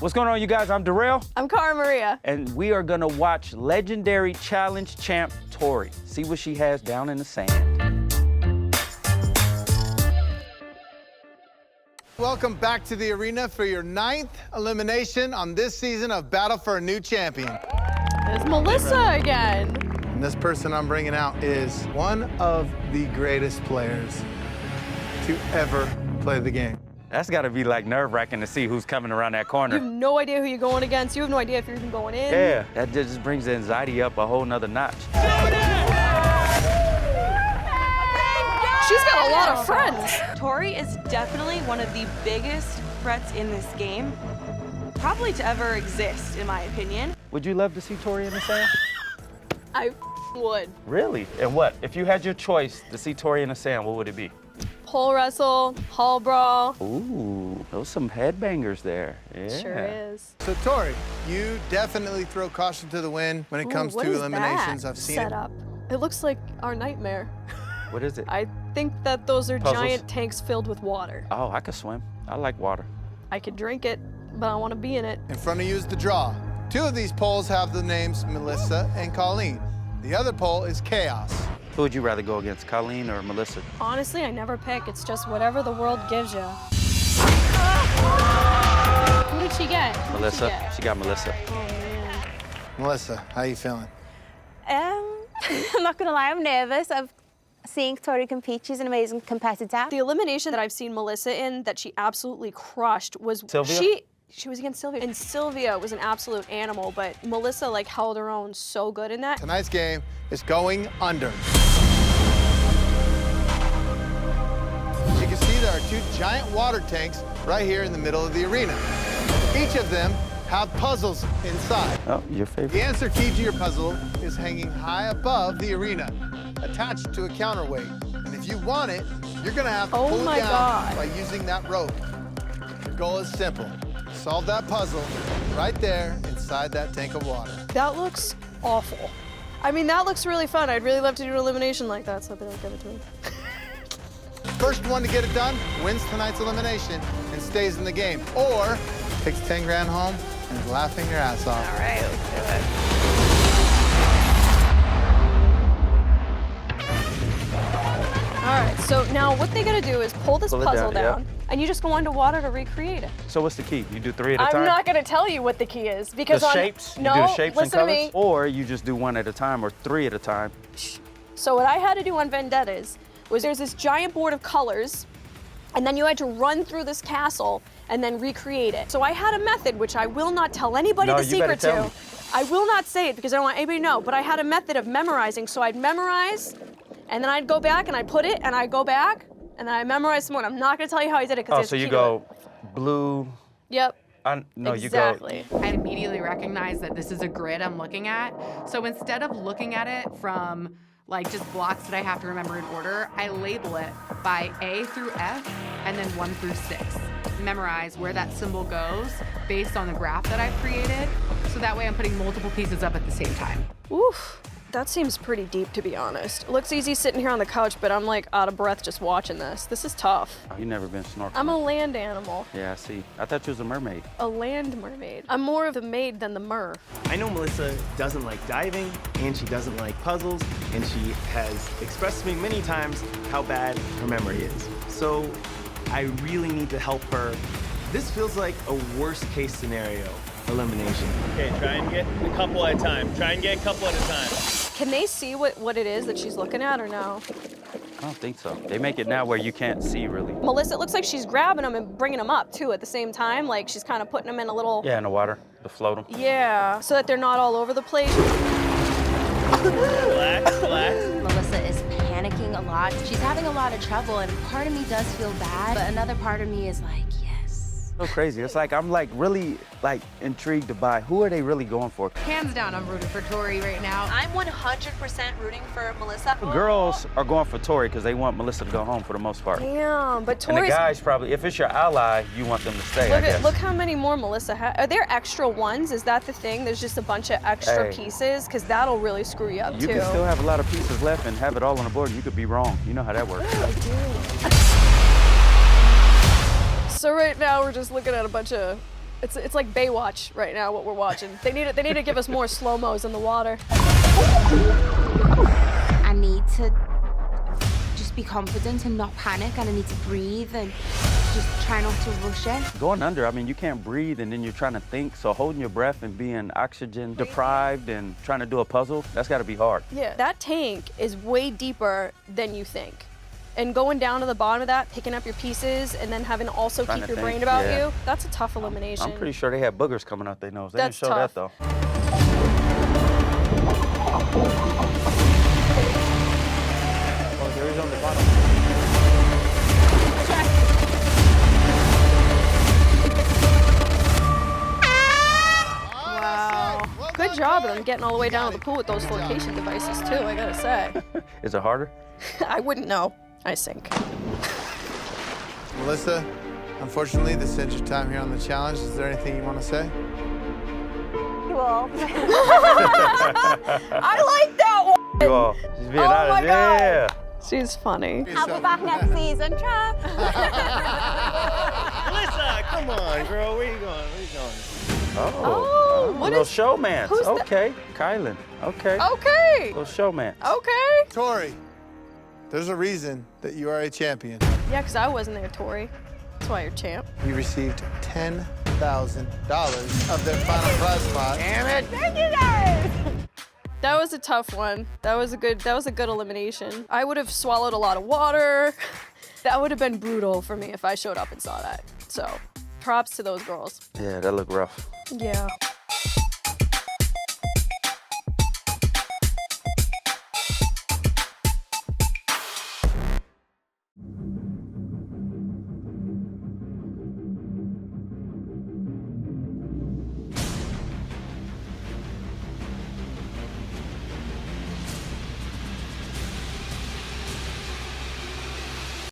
What's going on, you guys? I'm Darrell. I'm Cara Maria. And we are gonna watch legendary challenge champ Tori. See what she has down in the sand. Welcome back to the arena for your 9th elimination on this season of Battle for a New Champion. There's Melissa again. And this person I'm bringing out is one of the greatest players to ever play the game. That's gotta be like nerve-wracking to see who's coming around that corner. You have no idea who you're going against. You have no idea if you're even going in. Yeah, that just brings the anxiety up a whole nother notch. She's got a lot of friends. Tori is definitely one of the biggest threats in this game, probably to ever exist, in my opinion. Would you love to see Tori in the sand? I would. Really? And what? If you had your choice to see Tori in the sand, what would it be? Pole wrestle, hall brawl. Ooh, those some headbangers there. Yeah. Sure is. So, Tori, you definitely throw caution to the wind when it comes what to is eliminations. that I've seen set it. up. It looks like our nightmare. What is it? I think that those are Puzzles? giant tanks filled with water. Oh, I could swim. I like water. I could drink it, but I want to be in it. In front of you is the draw. 2 of these poles have the names Melissa and Colleen. The other pole is Chaos. Who would you rather go against, Colleen or Melissa? Honestly, I never pick. It's just whatever the world gives you. Who did she get? Who did Melissa. She get? She got Melissa. Oh, man. Melissa, how you feeling? I'm not gonna lie, I'm nervous of seeing Tori compete. She's an amazing competitor. The elimination that I've seen Melissa in that she absolutely crushed was Sylvia? She was against Sylvia, and Sylvia was an absolute animal, but Melissa like held her own so good in that. Tonight's game is going under. As you can see, there are 2 giant water tanks right here in the middle of the arena. Each of them have puzzles inside. Oh, your favorite. The answer key to your puzzle is hanging high above the arena, attached to a counterweight. And if you want it, you're gonna have to Oh pull it my down God. by using that rope. Your goal is simple. Solve that puzzle right there inside that tank of water. That looks awful. I mean, that looks really fun. I'd really love to do an elimination like that, so they'll give it to me. First one to get it done wins tonight's elimination and stays in the game, or takes 10 grand home and is laughing your ass off. All right, let's do it. All right, so now what they gotta do is pull this Pull it puzzle down, yeah. down, and you just go underwater to recreate it. So what's the key? You do 3 at a I'm time? not gonna tell you what the key is because The on shapes? no, You do shapes and listen to colors? me. Or you just do 1 at a time or 3 at a time? So what I had to do on Vendettas was there's this giant board of colors, and then you had to run through this castle and then recreate it. So I had a method, which I will not tell anybody No, the you better secret tell to. me. I will not say it because I don't want anybody to know, but I had a method of memorizing. So I'd memorize, and then I'd go back and I'd put it, and I'd go back, and then I memorized some more. I'm not gonna tell you how I did it because Oh, so you go blue. Yep. No, exactly. you go. I immediately recognize that this is a grid I'm looking at. So instead of looking at it from like just blocks that I have to remember in order, I label it by A through F and then 1 through 6. Memorize where that symbol goes based on the graph that I've created. So that way I'm putting multiple pieces up at the same time. Oof. That seems pretty deep, to be honest. It looks easy sitting here on the couch, but I'm like out of breath just watching this. This is tough. You never been snorkeling? I'm a land animal, Yeah, I see. I thought you was a mermaid. a land mermaid. I'm more of the maid than the mer. I know Melissa doesn't like diving, and she doesn't like puzzles, and she has expressed to me many times how bad her memory is. So I really need to help her. This feels like a worst case scenario elimination. Okay, try and get a couple at a time. Try and get a couple at a time. Can they see what it is that she's looking at or no? I don't think so. They make it now where you can't see really. Melissa, it looks like she's grabbing them and bringing them up too at the same time. Like she's kind of putting them in a little, Yeah, in the water, to float them. yeah, so that they're not all over the place. Relax, relax. Melissa is panicking a lot. She's having a lot of trouble, and part of me does feel bad, but another part of me is like, yes. So crazy. It's like I'm like really like intrigued to buy. Who are they really going for? Hands down, I'm rooting for Tori right now. I'm 100% rooting for Melissa. Girls are going for Tori because they want Melissa to go home for the most part. Damn, but And the Tori's, guys probably, if it's your ally, you want them to stay, I guess. look how many more Melissa has. Are there extra ones? Is that the thing? There's just a bunch of extra Hey. pieces? Because that'll really screw you up You too. can still have a lot of pieces left and have it all on the board, and you could be wrong. You know how that works. So right now we're just looking at a bunch of It's like Baywatch right now, what we're watching. They need to give us more slow-mos in the water. I need to just be confident and not panic, and I need to breathe and just try not to rush it. Going under, I mean, you can't breathe and then you're trying to think, so holding your breath and being oxygen deprived and trying to do a puzzle, that's gotta be hard. Yeah, that tank is way deeper than you think. And going down to the bottom of that, picking up your pieces, and then having to also Trying keep to your brain think, about yeah. you, that's a tough elimination. I'm pretty sure they had boogers coming out their nose. They That's didn't show tough. that though. Oh, there is on the bottom. Wow. Good job of them getting all the way down to the pool with those flotation devices too, I gotta say. Is it harder? I wouldn't know. I sink. Melissa, unfortunately, this ends your time here on the challenge. Is there anything you want to say? Well. I like that one. You all, she's being Oh honest. my God. Yeah. She's funny. I'll be back next season, Trev. Melissa, come on, girl. Where you going? Where you going? Oh, what little is- showman. who's that? Okay, Kylan. Okay. Okay. Little showman. Okay. Tori, there's a reason that you are a champion. Yeah, because I wasn't there, Tori. That's why you're champ. You received $10,000 of their final prize pot. Damn it. Thank you guys. That was a tough one. That was a good elimination. I would have swallowed a lot of water. That would have been brutal for me if I showed up and saw that. So, props to those girls. Yeah, that looked rough. Yeah.